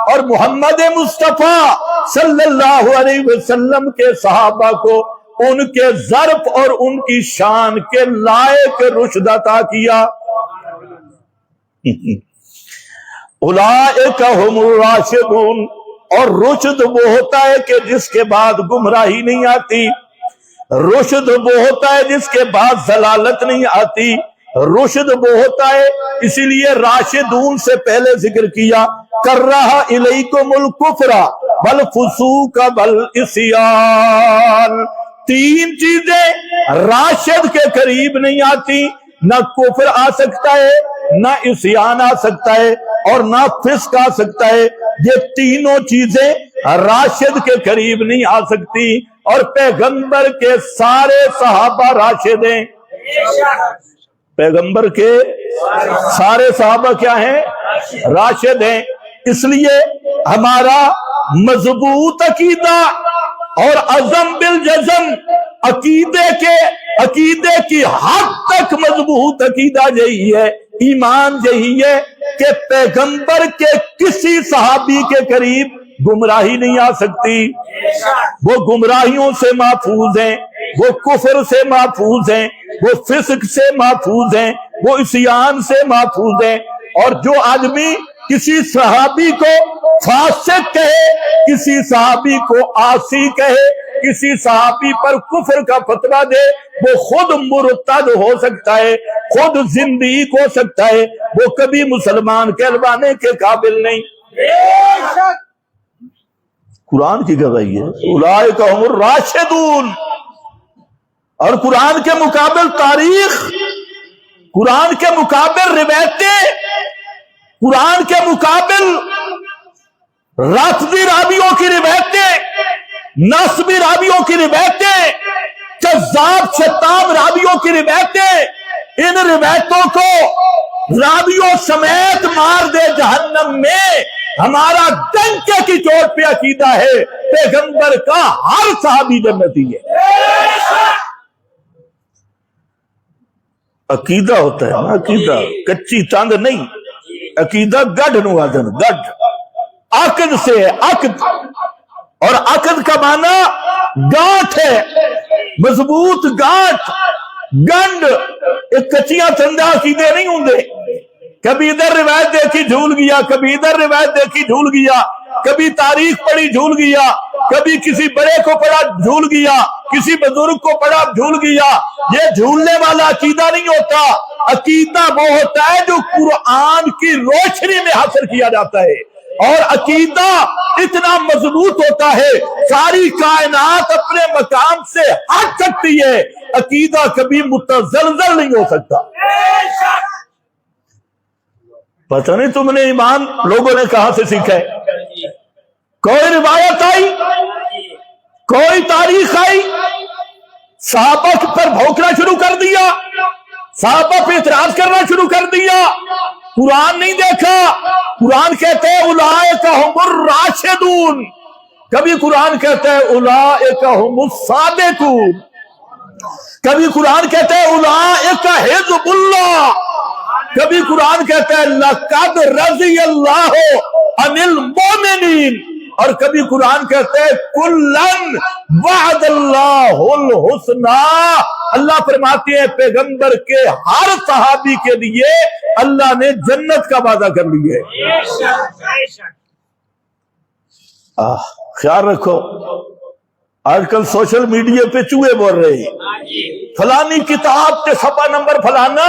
اور محمد مصطفیٰ صلی اللہ علیہ وسلم کے صحابہ کو ان کے ظرف اور ان کی شان کے لائق رشد عطا کیا۔ اولئک هم الراشدون، اور رشد وہ ہوتا ہے کہ جس کے بعد گمراہی نہیں آتی، رشد وہ ہوتا ہے جس کے بعد ضلالت نہیں آتی، رشد وہ ہوتا ہے، اسی لیے راشدون سے پہلے ذکر کیا، کرہ الیکم الکفر والفسوق والعصیان۔ تین چیزیں راشد کے قریب نہیں آتی، نہ کفر آ سکتا ہے، نہ عصیان آ سکتا ہے، اور نہ فسق آ سکتا ہے۔ یہ تینوں چیزیں راشد کے قریب نہیں آ سکتی، اور پیغمبر کے سارے صحابہ راشد ہیں۔ پیغمبر کے سارے صحابہ کیا ہیں؟ راشد ہیں۔ اس لیے ہمارا مضبوط عقیدہ اور عزم بالجزم عقیدے کی حد تک مضبوط عقیدہ یہی ہے، ایمان یہی ہے کہ پیغمبر کے کسی صحابی کے قریب گمراہی نہیں آ سکتی، وہ گمراہیوں سے محفوظ ہیں، وہ کفر سے محفوظ ہیں، وہ فسق سے محفوظ ہیں، وہ عصیان سے محفوظ ہیں۔ اور جو آدمی کسی صحابی کو فاسق کہے، کسی صحابی کو عاصی کہے، کسی صحابی پر کفر کا فتویٰ دے، وہ خود مرتد ہو سکتا ہے، خود زندیق ہو سکتا ہے، وہ کبھی مسلمان کہلوانے کے قابل نہیں۔ قرآن کی گواہی ہے، اولئک هم الراشدون۔ اور قرآن کے مقابل تاریخ، قرآن کے مقابل روایتیں، قرآن کے مقابل رافضی راویوں کی روایتیں، نصبی راویوں کی روایتیں، کذاب شتام راویوں کی روایتیں، ان روایتوں کو راویوں سمیت مار دے جہنم میں۔ ہمارا ڈنکے کی چوٹ پہ عقیدہ ہے، پیغمبر کا ہر صحابی جنتی ہے۔ عقیدہ ہوتا ہے نا، عقیدہ کچی چاند نہیں، عقیدہ گڈھ نوازن، گڈھ عقد سے ہے، عقد، اور عقد کا معنی گانٹھ ہے، مضبوط گانٹھ، گنڈ۔ ایک کچیاں چندہ عقیدے نہیں ہوں دے، کبھی ادھر روایت دیکھی جھول گیا، کبھی ادھر روایت دیکھی جھول گیا، کبھی تاریخ پڑھی جھول گیا، کبھی کسی بڑے کو پڑھا جھول گیا، کسی بزرگ کو پڑھا جھول گیا۔ یہ جھولنے والا عقیدہ نہیں ہوتا، عقیدہ وہ ہوتا ہے جو قرآن کی روشنی میں حاصل کیا جاتا ہے، اور عقیدہ اتنا مضبوط ہوتا ہے ساری کائنات اپنے مقام سے ہٹ سکتی ہے، عقیدہ کبھی متزلزل نہیں ہو سکتا۔ پتہ نہیں تم نے ایمان لوگوں نے کہاں سے سیکھا ہے؟ کوئی روایت آئی، کوئی تاریخ آئی، صحابہ پر بھونکنا شروع کر دیا، صحابہ پہ اعتراض کرنا شروع کر دیا، قرآن نہیں دیکھا۔ قرآن کہتے ہیں اولئک هم الراشدون، کبھی قرآن کہتا ہے اولئک هم الصادقون، کبھی قرآن کہتا ہے اولئک حزب اللہ، کبھی قرآن کہتا ہے لقد رضی اللہ عن المؤمنین، اور کبھی قرآن کہتا ہے کلن وعد اللہ الحسنی۔ اللہ فرماتے ہیں پیغمبر کے ہر صحابی کے لیے اللہ نے جنت کا وعدہ کر لی ہے۔ خیال رکھو، آج کل سوشل میڈیا پہ چوہے بول رہے ہیں، فلانی کتاب کے صفحہ نمبر فلانا،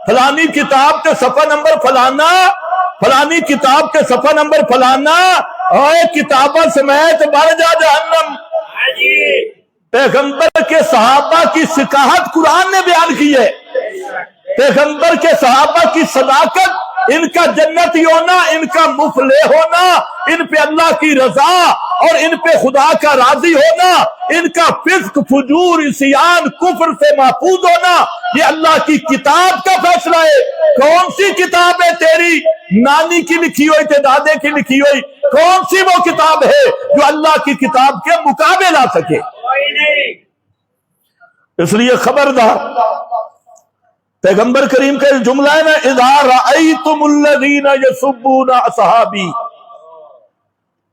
فلانی کتاب کے صفحہ نمبر فلانا، فلانی کتاب کے صفحہ نمبر فلانا، اے کتابہ سمیت بڑھ جا جہنم۔ پیغمبر کے صحابہ کی سکاحت قرآن نے بیان کی ہے، پیغمبر کے صحابہ کی صداقت، ان کا جنتی ہونا، ان کا مفلح ہونا، ان پہ اللہ کی رضا اور ان پہ خدا کا راضی ہونا، ان کا فسق فجور عصیان کفر سے محفوظ ہونا، یہ اللہ کی کتاب کا فیصلہ ہے۔ کون سی کتاب ہے تیری نانی کی لکھی ہوئی، تیرے دادے کی لکھی ہوئی؟ کون سی وہ کتاب ہے جو اللہ کی کتاب کے مقابلے لا سکے؟ اس لیے خبردار، پیغمبر کریم کا جملہ ہے نا، اذا رأیتم الذین یسبون اصحابی،